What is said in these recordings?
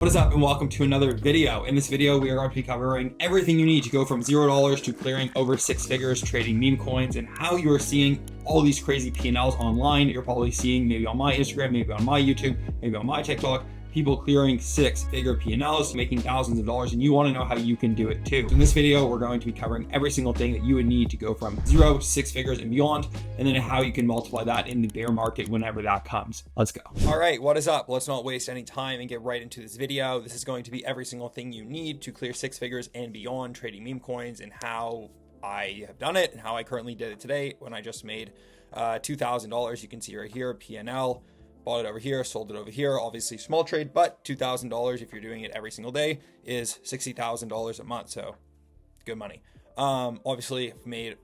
What is up and welcome to another video. In this video, we are going to be covering everything you need to go from $0 to clearing over six figures trading meme coins and how you are seeing all these crazy P&Ls online. You're probably seeing maybe on my Instagram, maybe on my YouTube, maybe on my TikTok, people clearing six-figure P&Ls, making thousands of dollars, and you want to know how you can do it too. So in this video, we're going to be covering every single thing that you would need to go from 0 to 6 figures and beyond, and then how you can multiply that in the bear market whenever that comes. Let's go. All right, what is up? Let's not waste any time and get right into this video. This is going to be every single thing you need to clear 6 figures and beyond trading meme coins, and how I have done it and how I currently did it today when I just made $2,000. You can see right here, P&L. Bought it over here, sold it over here. Obviously small trade, but $2,000 if you're doing it every single day is $60,000 a month. So good money. Obviously I've made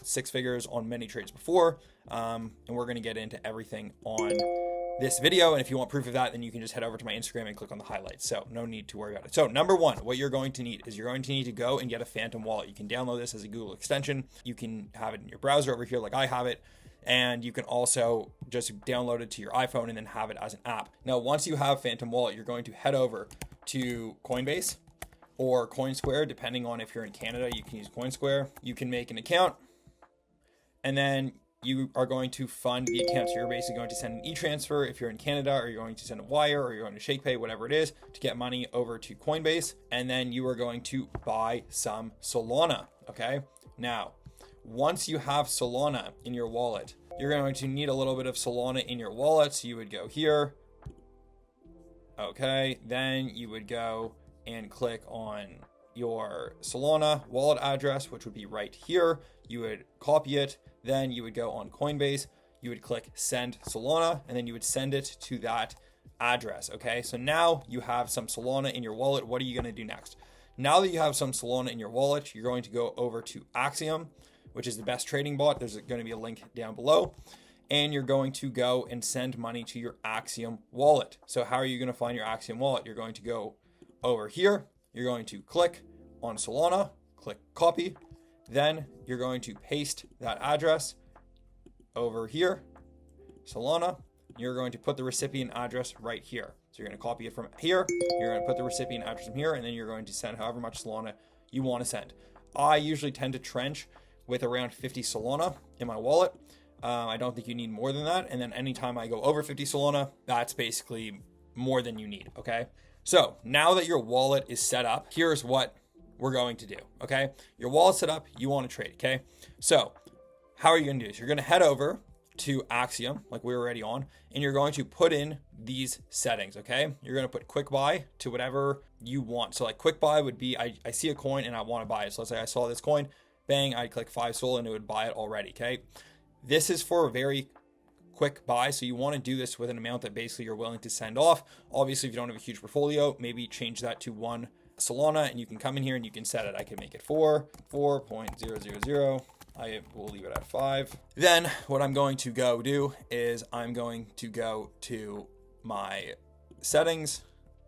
6 figures on many trades before. And we're going to get into everything on this video. And if you want proof of that, then you can just head over to my Instagram and click on the highlights. So no need to worry about it. So number one, what you're going to need is you're going to need to go and get a Phantom wallet. You can download this as a Google extension. You can have it in your browser over here like I have it. And you can also just download it to your iPhone and then have it as an app. Now, once you have Phantom Wallet, you're going to head over to Coinbase or CoinSquare, depending on if you're in Canada, you can use CoinSquare. You can make an account, and then you are going to fund the account. So you're basically going to send an e-transfer if you're in Canada, or you're going to send a wire, or you're going to ShakePay, whatever it is, to get money over to Coinbase. And then you are going to buy some Solana, okay? Now, once you have Solana in your wallet, you're going to need a little bit of Solana in your wallet. So you would go here. Okay. Then you would go and click on your Solana wallet address, which would be right here. You would copy it. Then you would go on Coinbase. You would click send Solana, and then you would send it to that address. Okay. So now you have some Solana in your wallet. What are you going to do next? Now that you have some Solana in your wallet, you're going to go over to Axiom, which is the best trading bot. There's going to be a link down below, and you're going to go and send money to your Axiom wallet. So how are you going to find your Axiom wallet? You're going to go over here. You're going to click on Solana, click copy. Then you're going to paste that address over here, Solana. You're going to put the recipient address right here. So you're going to copy it from here. You're going to put the recipient address from here, and then you're going to send however much Solana you want to send. I usually tend to trench with around 50 Solana in my wallet. I don't think you need more than that. And then anytime I go over 50 Solana, that's basically more than you need, okay? So now that your wallet is set up, here's what we're going to do, okay? Your wallet's set up, you want to trade, okay? So how are you going to do this? You're going to head over to Axiom, like we were already on, and you're going to put in these settings, okay? You're going to put quick buy to whatever you want. So like quick buy would be, I see a coin and I want to buy it. So let's say I saw this coin, bang, I'd click 5 Sol and it would buy it already, okay? This is for a very quick buy, so you want to do this with an amount that basically you're willing to send off. Obviously, if you don't have a huge portfolio, maybe change that to 1 Solana, and you can come in here and you can set it. I can make it 4.000. I will leave it at 5. Then what I'm going to go do is I'm going to go to my settings.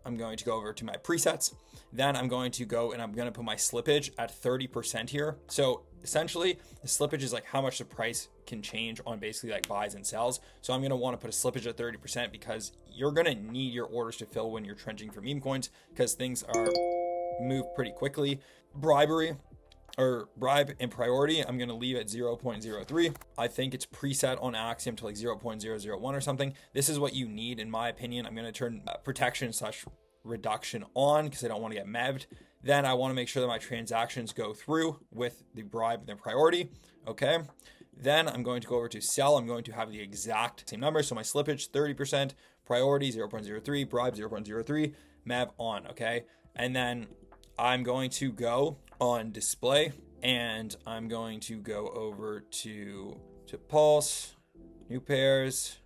I'm going to go over to my presets. Then I'm going to go and I'm going to put my slippage at 30% here. So essentially the slippage is like how much the price can change on basically like buys and sells. So I'm going to want to put a slippage at 30% because you're going to need your orders to fill when you're trenching for meme coins, because things are move pretty quickly. Bribe and priority, I'm going to leave at 0.03. I think it's preset on Axiom to like 0.001 or something. This is what you need, in my opinion. I'm going to turn protection / reduction on because I don't want to get mev'd. Then I want to make sure that my transactions go through with the bribe and the priority. Okay. Then I'm going to go over to sell. I'm going to have the exact same number. So my slippage, 30%, priority, 0.03, bribe, 0.03, mev on. Okay. And then I'm going to go on display, and I'm going to go over to pulse, new pairs.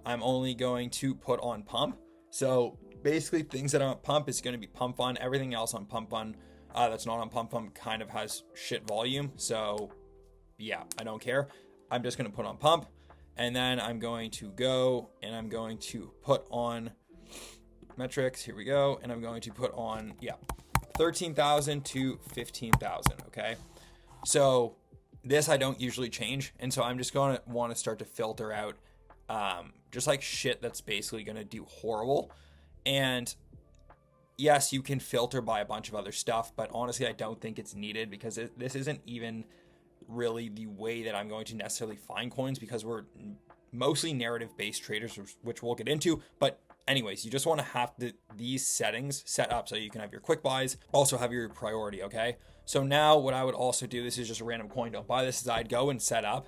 I'm only going to put on pump. So basically things that are on pump is going to be pump fund. Everything else on pump fund that's not on pump fund kind of has shit volume. So yeah, I don't care. I'm just going to put on pump, and then I'm going to go and I'm going to put on metrics. Here we go. And I'm going to put on, 13,000 to 15,000. Okay. So this I don't usually change. And so I'm just going to want to start to filter out just like shit that's basically going to do horrible. And yes, you can filter by a bunch of other stuff, but honestly, I don't think it's needed because this isn't even really the way that I'm going to necessarily find coins, because we're mostly narrative based traders, which we'll get into. But anyways, you just want to have these settings set up so you can have your quick buys, also have your priority. Okay. So now what I would also do, this is just a random coin, don't buy this, is I'd go and set up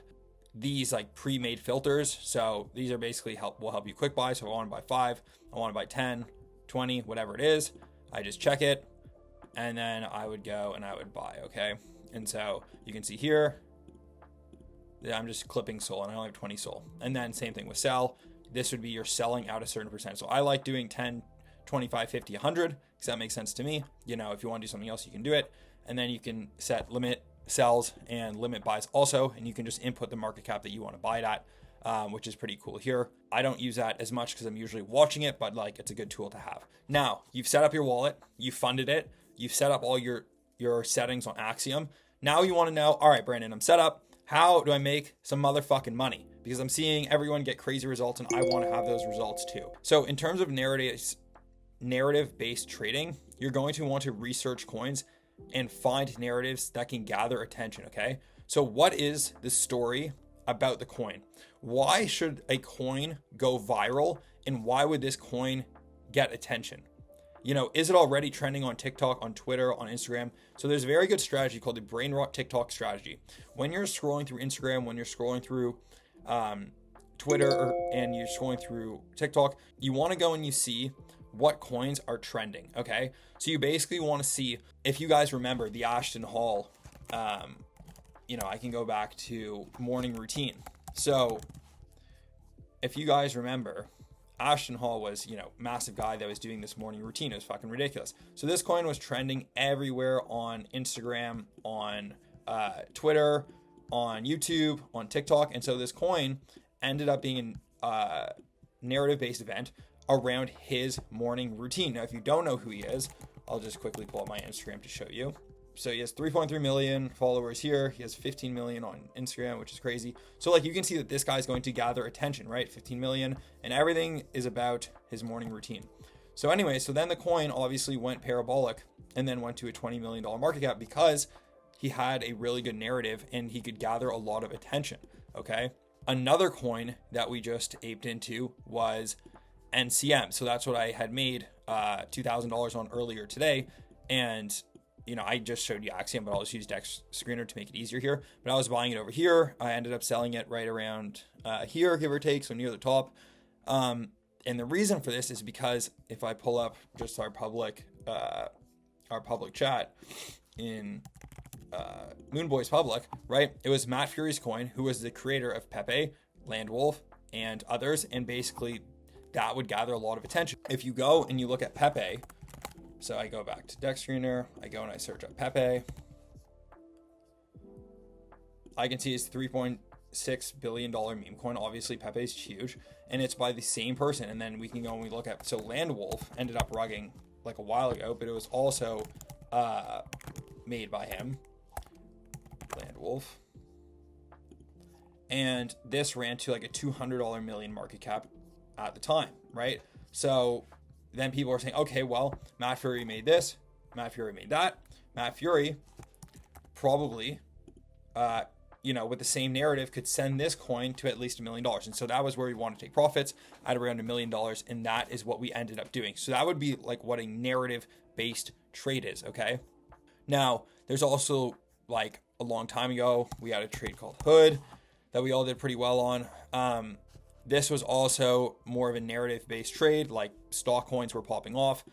these like pre-made filters. So these are basically will help you quick buy. So I want to buy 5, I want to buy 10, 20, whatever it is. I just check it, and then I would go and I would buy. Okay. And so you can see here, I'm just clipping SOL and I only have 20 SOL. And then same thing with sell. This would be you're selling out a certain percent. So I like doing 10, 25, 50, 100, because that makes sense to me. You know, if you want to do something else, you can do it. And then you can set limit sells and limit buys also. And you can just input the market cap that you want to buy it at, which is pretty cool here. I don't use that as much because I'm usually watching it, but like it's a good tool to have. Now, you've set up your wallet, you funded it, you've set up all your settings on Axiom. Now you want to know, all right, Brandon, I'm set up. How do I make some motherfucking money? Because I'm seeing everyone get crazy results and I want to have those results too. So in terms of narrative-based trading, you're going to want to research coins and find narratives that can gather attention, okay? So what is the story about the coin? Why should a coin go viral, and why would this coin get attention? You know, is it already trending on TikTok, on Twitter, on Instagram? So there's a very good strategy called the brain rot TikTok strategy. When you're scrolling through Instagram, when you're scrolling through Twitter, and you're scrolling through TikTok, you want to go and you see what coins are trending, okay? So you basically want to see, if you guys remember the Ashton Hall, you know, I can go back to morning routine. So if you guys remember, Ashton Hall was, you know, massive guy that was doing this morning routine. It was fucking ridiculous. So this coin was trending everywhere on Instagram, on Twitter, on YouTube, on TikTok. And so this coin ended up being a narrative-based event around his morning routine. Now, if you don't know who he is, I'll just quickly pull up my Instagram to show you. So he has 3.3 million followers here. He has 15 million on Instagram, which is crazy. So like you can see that this guy's going to gather attention, right? 15 million, and everything is about his morning routine. So anyway, so then the coin obviously went parabolic and then went to a $20 million market cap because he had a really good narrative and he could gather a lot of attention, okay? Another coin that we just aped into was NCM. So that's what I had made $2,000 on earlier today. And you know, I just showed you Axiom, but I'll just use Dex Screener to make it easier here. But I was buying it over here. I ended up selling it right around here, give or take, so near the top. And the reason for this is because if I pull up just our public chat in Moonboy's public, right? It was Matt Fury's coin, who was the creator of Pepe, Landwolf, and others. And basically, that would gather a lot of attention. If you go and you look at Pepe, so I go back to Dex Screener, I go and I search up Pepe. I can see it's $3.6 billion meme coin. Obviously, Pepe's huge, and it's by the same person. And then we can go and we look at, so Landwolf ended up rugging like a while ago, but it was also made by him, Landwolf. And this ran to like a $200 million market cap at the time, right? So then people are saying, okay, well, Matt Fury made this, Matt Fury made that. Matt Fury probably, you know, with the same narrative could send this coin to at least $1 million. And so that was where we want to take profits at around $1 million. And that is what we ended up doing. So that would be like what a narrative based trade is. Okay. Now there's also like a long time ago, we had a trade called Hood that we all did pretty well on. This was also more of a narrative-based trade, like stock coins were popping off.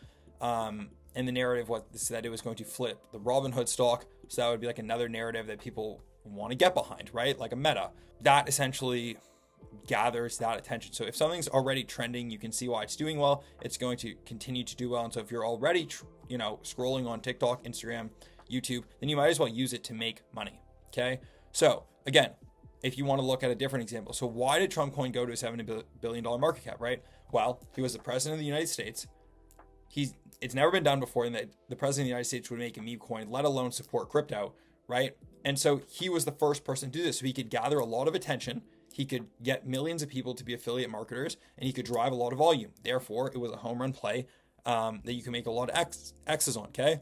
And the narrative was that it was going to flip the Robinhood stock. So that would be like another narrative that people want to get behind, right? Like a meta. That essentially gathers that attention. So if something's already trending, you can see why it's doing well. It's going to continue to do well. And so if you're already, you know, scrolling on TikTok, Instagram, YouTube, then you might as well use it to make money. Okay. So again, if you want to look at a different example. So why did Trump coin go to a $70 billion market cap, right? Well, he was the president of the United States. It's never been done before in that the president of the United States would make a meme coin, let alone support crypto, right? And so he was the first person to do this. So he could gather a lot of attention. He could get millions of people to be affiliate marketers, and he could drive a lot of volume. Therefore, it was a home run play that you can make a lot of X's on, okay?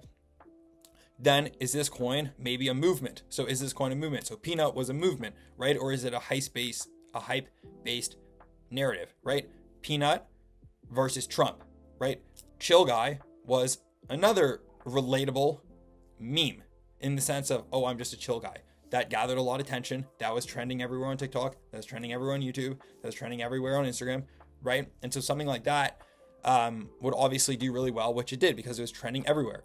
Then is this coin maybe a movement? So is this coin a movement? So Peanut was a movement, right? Or is it a hype-based narrative, right? Peanut versus Trump, right? Chill Guy was another relatable meme in the sense of, oh, I'm just a chill guy. That gathered a lot of attention. That was trending everywhere on TikTok. That was trending everywhere on YouTube. That was trending everywhere on Instagram, right? And so something like that would obviously do really well, which it did because it was trending everywhere.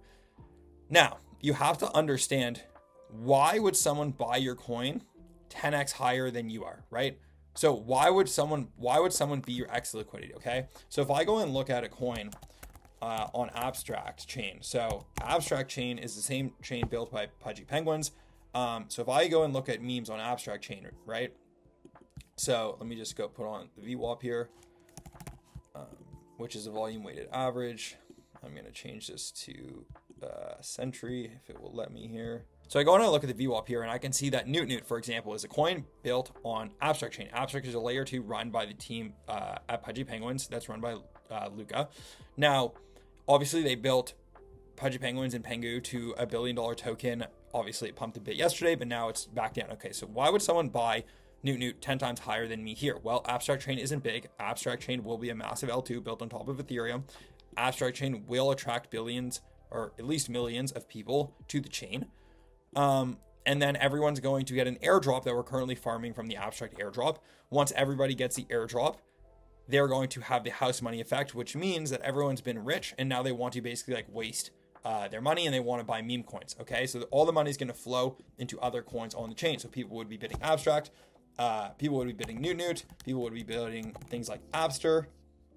Now, you have to understand, why would someone buy your coin 10x higher than you are, right? So why would someone be your X liquidity, okay? So if I go and look at a coin on Abstract Chain. So Abstract Chain is the same chain built by Pudgy Penguins. So if I go and look at memes on Abstract Chain, right? So let me just go put on the VWAP here, which is a volume weighted average. I'm going to change this to Sentry if it will let me here. So I go and I look at the VWAP here, and I can see that Newt, for example, is a coin built on Abstract Chain. Abstract is a layer 2 run by the team at Pudgy Penguins. That's run by Luca. Now, obviously, they built Pudgy Penguins and Pengu to $1 billion token. Obviously, it pumped a bit yesterday, but now it's back down. Okay, so why would someone buy Newt 10 times higher than me here? Well, Abstract Chain isn't big. Abstract Chain will be a massive L2 built on top of Ethereum. Abstract Chain will attract billions, or at least millions of people to the chain. And then everyone's going to get an airdrop that we're currently farming from the Abstract airdrop. Once everybody gets the airdrop, they're going to have the house money effect, which means that everyone's been rich and now they want to basically like waste their money and they want to buy meme coins. Okay, so all the money is going to flow into other coins on the chain. So people would be bidding Abstract, people would be bidding Newt, people would be bidding things like Abster.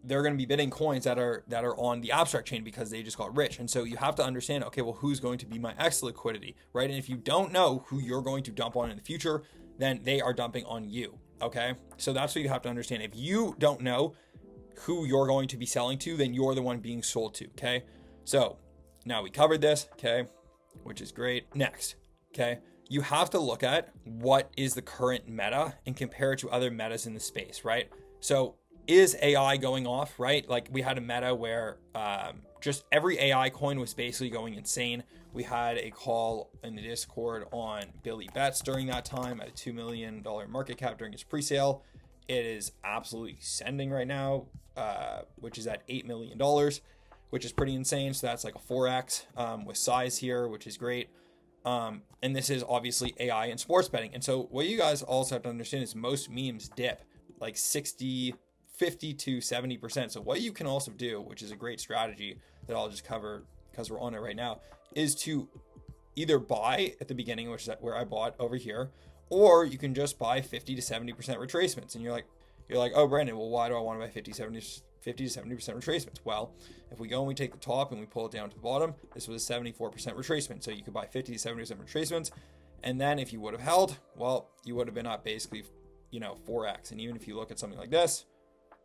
They're going to be bidding coins that are on the Abstract chain because they just got rich. And so you have to understand, okay, well, who's going to be my X liquidity, right? And if you don't know who you're going to dump on in the future, then they are dumping on you, okay? So that's what you have to understand. If you don't know who you're going to be selling to, then you're the one being sold to, okay? So now we covered this, okay, which is great. Next, okay, you have to look at what is the current meta and compare it to other metas in the space, right? So is AI going off, right? Like we had a meta where just every AI coin was basically going insane. We had a call in the Discord on Billy Betts during that time at a $2 million market cap during its pre-sale. It is absolutely sending right now, which is at $8 million, which is pretty insane. So that's like a 4x with size here, which is great. And this is obviously AI and sports betting. And so what you guys also have to understand is most memes dip like 50 to 70%. So what you can also do, which is a great strategy that I'll just cover because we're on it right now, is to either buy at the beginning, which is where I bought over here, or you can just buy 50 to 70% retracements. And you're like, oh, Brandon, well, why do I want to buy 50 to 70% retracements? Well, if we go and we take the top and we pull it down to the bottom, this was a 74% retracement. So you could buy 50 to 70% retracements. And then if you would have held, well, you would have been up basically, 4x. And even if you look at something like this,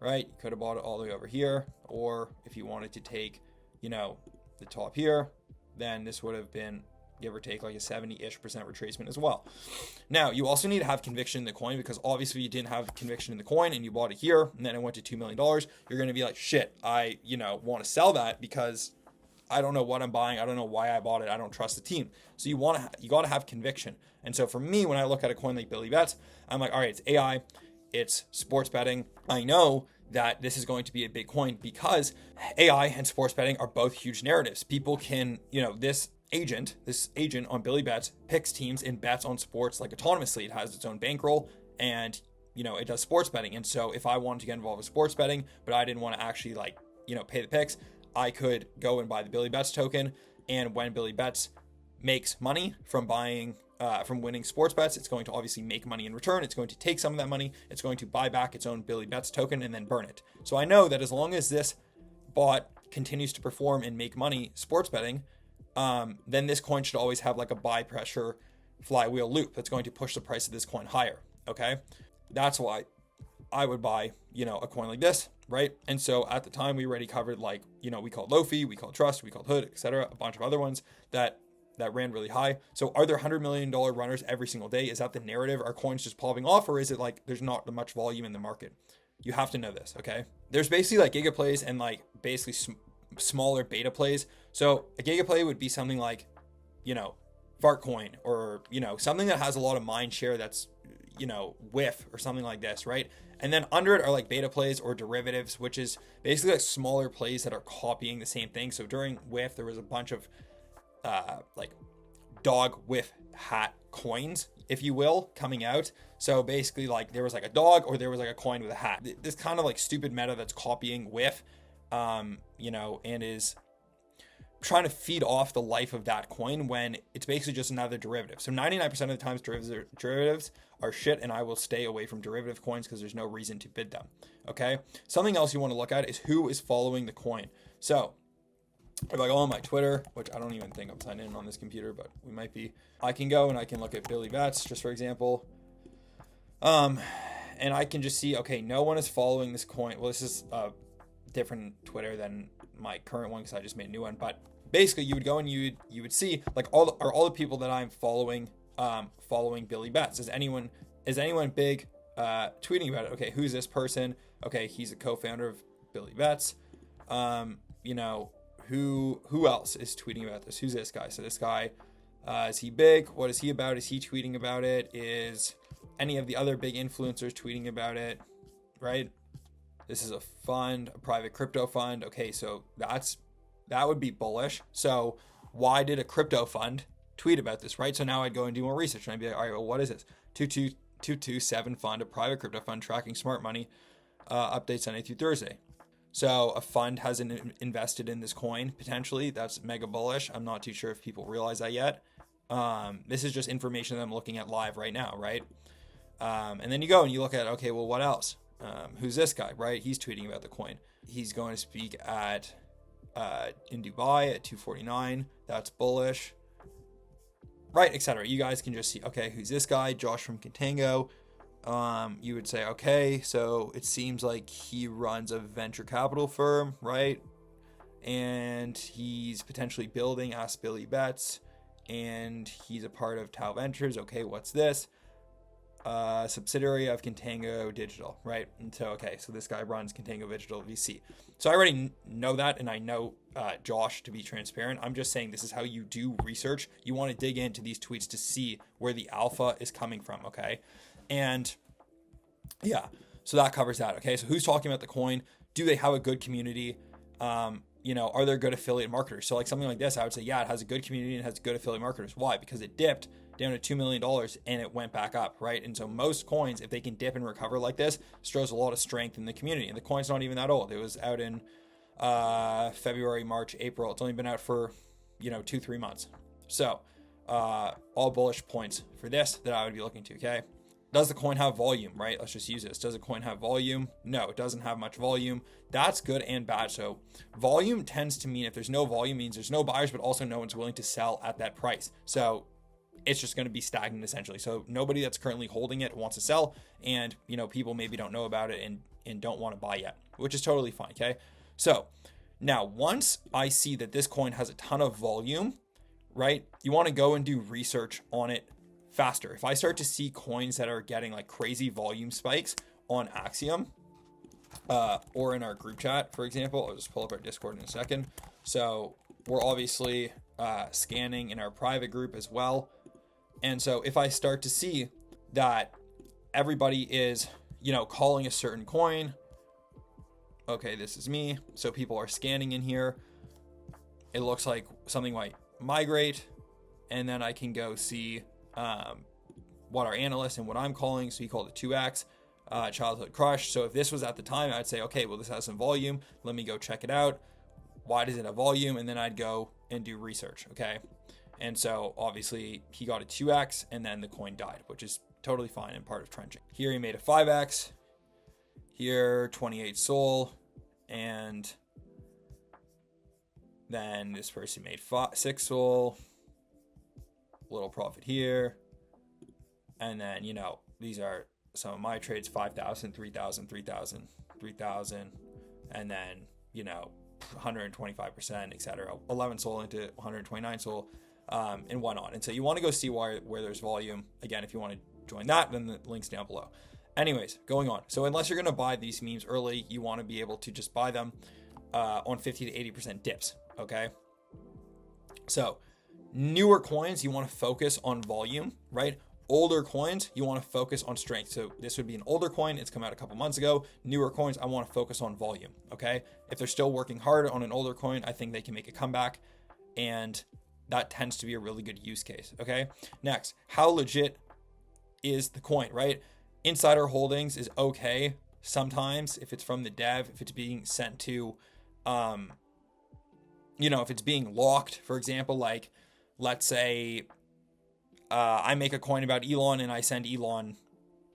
right, you could have bought it all the way over here. Or if you wanted to take, the top here, then this would have been, give or take, like a 70-ish% retracement as well. Now, you also need to have conviction in the coin, because obviously you didn't have conviction in the coin and you bought it here and then it went to $2 million. You're going to be like, shit, I, want to sell that because I don't know what I'm buying. I don't know why I bought it. I don't trust the team. So you got to have conviction. And so for me, when I look at a coin like Billy Betts, I'm like, all right, it's AI, it's sports betting. I know that this is going to be a big coin because AI and sports betting are both huge narratives. People can, this agent on Billy Betts picks teams and bets on sports like autonomously. It has its own bankroll and, it does sports betting. And so if I wanted to get involved with sports betting, but I didn't want to actually pay the picks, I could go and buy the Billy Betts token. And when Billy Betts makes money from winning sports bets, it's going to obviously make money in return. It's going to take some of that money. It's going to buy back its own Billy Betts token and then burn it. So I know that as long as this bot continues to perform and make money sports betting, then this coin should always have like a buy pressure flywheel loop that's going to push the price of this coin higher. Okay. That's why I would buy, a coin like this, right? And so at the time we already covered we called Lofi, we called Trust, we called Hood, etc., a bunch of other ones that ran really high. So are there $100 million runners every single day? Is that the narrative? Are coins just popping off, or is it like there's not much volume in the market? You have to know this, okay? There's basically giga plays and basically smaller beta plays. So a giga play would be something like, Fartcoin, or, something that has a lot of mind share that's, whiff or something like this, right? And then under it are like beta plays or derivatives, which is basically like smaller plays that are copying the same thing. So during whiff, there was a bunch of like dog whiff hat coins, if you will, coming out. So basically, like, there was like a dog, or there was like a coin with a hat. This kind of like stupid meta that's copying whiff, and is trying to feed off the life of that coin when it's basically just another derivative. So 99% of the times derivatives are shit, and I will stay away from derivative coins because there's no reason to bid them. Okay. Something else you want to look at is who is following the coin. So if I go on my Twitter, which I don't even think I'm signed in on this computer, but we might be, I can go and I can look at Billy Betts, just for example. And I can just see, okay, no one is following this coin. Well, this is a different Twitter than my current one because I just made a new one. But basically, you would go and you would see like all the people that I'm following following Billy Betts. Is anyone big tweeting about it? Okay, who's this person? Okay, he's a co-founder of Billy Betts. Who else is tweeting about this? Who's this guy? So this guy, is he big? What is he about? Is he tweeting about it? Is any of the other big influencers tweeting about it? Right? This is a fund, a private crypto fund. Okay, so that would be bullish. So why did a crypto fund tweet about this, right? So now I'd go and do more research, and I'd be like, all right, well, what is this? 2227 fund, a private crypto fund tracking smart money, updates Sunday through Thursday. So a fund has invested in this coin, potentially. That's mega bullish. I'm not too sure if people realize that yet. This is just information that I'm looking at live right now, right? And then you go and you look at, okay, well, what else? Who's this guy, right? He's tweeting about the coin. He's going to speak at in Dubai at 249. That's bullish, right? Etc. You guys can just see, okay, who's this guy? Josh from Contango. You would say, okay, so it seems like he runs a venture capital firm, right? And he's potentially building Ask Billy Betts, and he's a part of Tau Ventures. Okay, what's this? Subsidiary of Contango Digital, right? And so, okay, so this guy runs Contango Digital VC. So I already know that, and I know Josh, to be transparent. I'm just saying this is how you do research. You want to dig into these tweets to see where the alpha is coming from, okay? And yeah, so that covers that. Okay, so who's talking about the coin? Do they have a good community? Are there good affiliate marketers? So like something like this, I would say, yeah, it has a good community and has good affiliate marketers. Why? Because it dipped down to $2 million and it went back up, right? And so most coins, if they can dip and recover like this, shows a lot of strength in the community. And the coin's not even that old. It was out in February, March, April. It's only been out for 2-3 months. So all bullish points for this that I would be looking to. Okay, does the coin have volume, right? Let's just use this. Does the coin have volume? No, it doesn't have much volume. That's good and bad. So volume tends to mean if there's no volume means there's no buyers, but also no one's willing to sell at that price. So it's just going to be stagnant essentially. So nobody that's currently holding it wants to sell, and people maybe don't know about it and don't want to buy yet, which is totally fine. Okay, so now once I see that this coin has a ton of volume, right, you want to go and do research on it faster. If I start to see coins that are getting like crazy volume spikes on Axiom, or in our group chat, for example, I'll just pull up our Discord in a second. So we're obviously scanning in our private group as well. And so if I start to see that everybody is, calling a certain coin, okay, this is me. So people are scanning in here. It looks like something might migrate, and then I can go see what our analyst and what I'm calling. So he called it 2x, childhood crush. So if this was at the time, I'd say, okay, well, this has some volume. Let me go check it out. Why does it have volume? And then I'd go and do research. Okay. And so obviously he got a 2x and then the coin died, which is totally fine and part of trenching. Here he made a 5x, here 28 SOL, and then this person made 6 SOL, little profit here. And then, these are some of my trades, 5,000, 3,000, 3,000, 3,000, and then, 125%, etc. 11 SOL into 129 SOL, and whatnot. And so you want to go see where there's volume. Again, if you want to join that, then the link's down below. Anyways, going on. So unless you're going to buy these memes early, you want to be able to just buy them on 50 to 80% dips. Okay. So newer coins, you want to focus on volume, right? Older coins, you want to focus on strength. So this would be an older coin. It's come out a couple months ago. Newer coins, I want to focus on volume. Okay. If they're still working hard on an older coin, I think they can make a comeback, and that tends to be a really good use case. Okay. Next, how legit is the coin, right? Insider holdings is okay sometimes if it's from the dev, if it's being sent to, if it's being locked, for example, like let's say I make a coin about Elon and I send Elon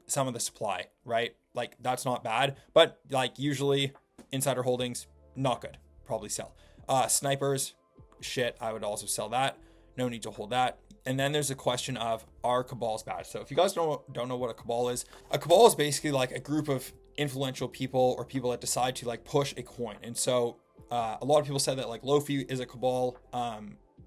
some of the supply, right? Like that's not bad, but like usually insider holdings, not good, probably sell. Snipers, shit, I would also sell that. No need to hold that. And then there's a question of, are cabals bad? So if you guys don't know what a cabal is basically like a group of influential people or people that decide to like push a coin. And so a lot of people said that like Lofi is a cabal,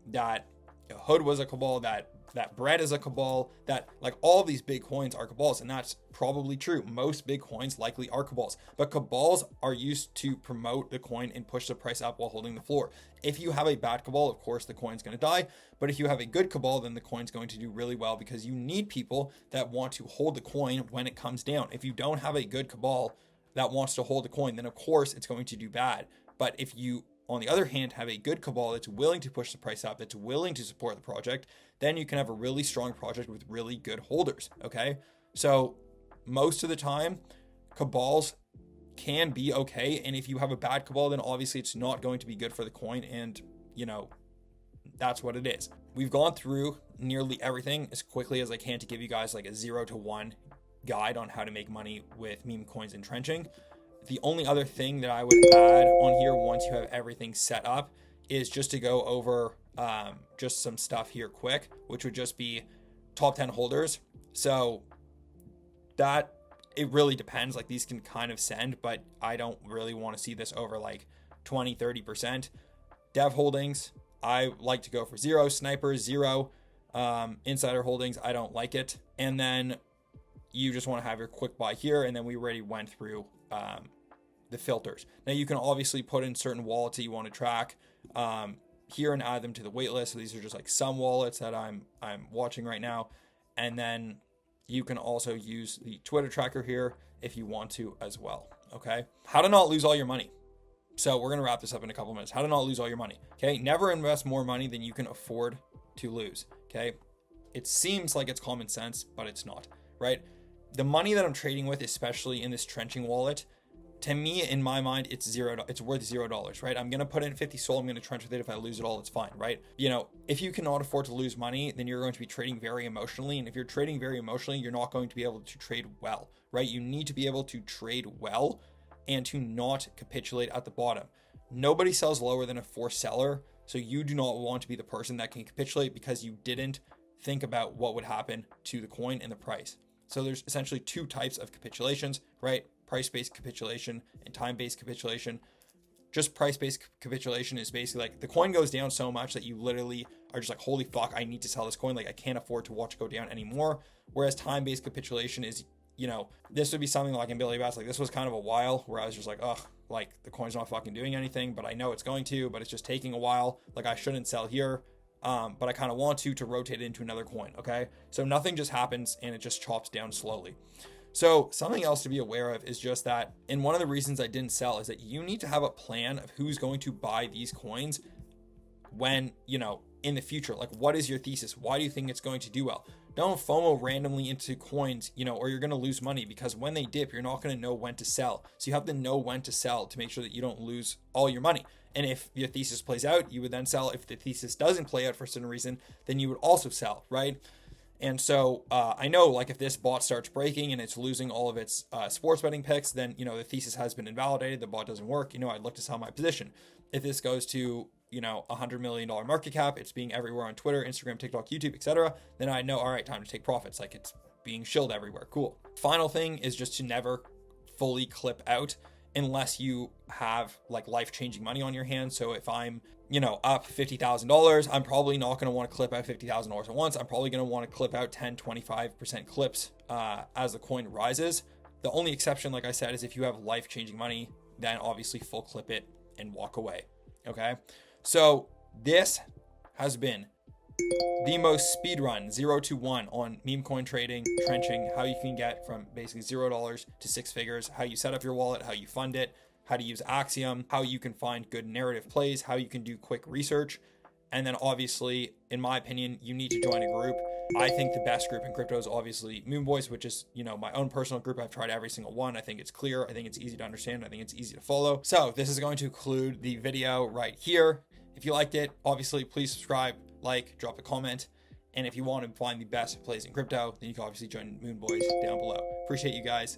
that Hood was a cabal, that Bread is a cabal, that like all these big coins are cabals, and that's probably true. Most big coins likely are cabals, but cabals are used to promote the coin and push the price up while holding the floor. If you have a bad cabal, of course the coin's going to die, but if you have a good cabal, then the coin's going to do really well, because you need people that want to hold the coin when it comes down. If you don't have a good cabal that wants to hold the coin, then of course it's going to do bad. But if you, on the other hand, have a good cabal that's willing to push the price up, that's willing to support the project, then you can have a really strong project with really good holders. Okay. So most of the time, cabals can be okay. And if you have a bad cabal, then obviously it's not going to be good for the coin. And, that's what it is. We've gone through nearly everything as quickly as I can to give you guys like a 0 to 1 guide on how to make money with meme coins and trenching. The only other thing that I would add on here once you have everything set up is just to go over just some stuff here quick, which would just be top 10 holders. So that it really depends. Like these can kind of send, but I don't really want to see this over like 20, 30%. Dev holdings, I like to go for 0. Snipers, 0. Insider holdings, I don't like it. And then you just want to have your quick buy here. And then we already went through the filters. Now you can obviously put in certain wallets that you want to track here and add them to the waitlist. So these are just like some wallets that I'm watching right now. And then you can also use the Twitter tracker here if you want to as well. Okay. How to not lose all your money. So we're going to wrap this up in a couple minutes. How to not lose all your money. Okay. Never invest more money than you can afford to lose. Okay. It seems like it's common sense, but it's not, right? The money that I'm trading with, especially in this trenching wallet, to me, in my mind, it's worth $0, right? I'm going to put in 50 SOL. I'm going to trench with it. If I lose it all, it's fine, right? If you cannot afford to lose money, then you're going to be trading very emotionally. And if you're trading very emotionally, you're not going to be able to trade well, right? You need to be able to trade well and to not capitulate at the bottom. Nobody sells lower than a forced seller. So you do not want to be the person that can capitulate because you didn't think about what would happen to the coin and the price. So there's essentially two types of capitulations, right? Price-based capitulation and time-based capitulation. Just price-based capitulation is basically like the coin goes down so much that you literally are just like, holy fuck, I need to sell this coin. Like I can't afford to watch it go down anymore. Whereas time-based capitulation is, this would be something like in Billy Bass. Like this was kind of a while where I was just like, ugh, like the coin's not fucking doing anything, but I know it's going to, but it's just taking a while. Like I shouldn't sell here. But I kind of want to rotate it into another coin. Okay. So nothing just happens and it just chops down slowly. So something else to be aware of is just that, and one of the reasons I didn't sell is that you need to have a plan of who's going to buy these coins when, in the future. Like what is your thesis? Why do you think it's going to do well? Don't FOMO randomly into coins, or you're going to lose money, because when they dip, you're not going to know when to sell. So you have to know when to sell to make sure that you don't lose all your money. And if your thesis plays out, you would then sell. If the thesis doesn't play out for a certain reason, then you would also sell, right? And so I know, like, if this bot starts breaking and it's losing all of its sports betting picks, then, the thesis has been invalidated. The bot doesn't work. I'd look to sell my position. If this goes to, $100 million market cap, it's being everywhere on Twitter, Instagram, TikTok, YouTube, etc., then I know, all right, time to take profits. Like it's being shilled everywhere. Cool. Final thing is just to never fully clip out unless you have like life-changing money on your hands. So if I'm, up $50,000, I'm probably not going to want to clip out $50,000 at once. I'm probably going to want to clip out 10, 25% clips as the coin rises. The only exception, like I said, is if you have life-changing money, then obviously full clip it and walk away. Okay. So this has been the most speed run 0 to 1 on meme coin trading, trenching, how you can get from basically $0 to 6 figures, how you set up your wallet, how you fund it, how to use Axiom, how you can find good narrative plays, how you can do quick research. And then obviously, in my opinion, you need to join a group. I think the best group in crypto is obviously Moon Boys, which is, you know, my own personal group. I've tried every single one. I think it's clear. I think it's easy to understand. I think it's easy to follow. So this is going to conclude the video right here. If you liked it, obviously, please subscribe, like, drop a comment. And if you want to find the best plays in crypto, then you can obviously join Moon Boys down below. Appreciate you guys.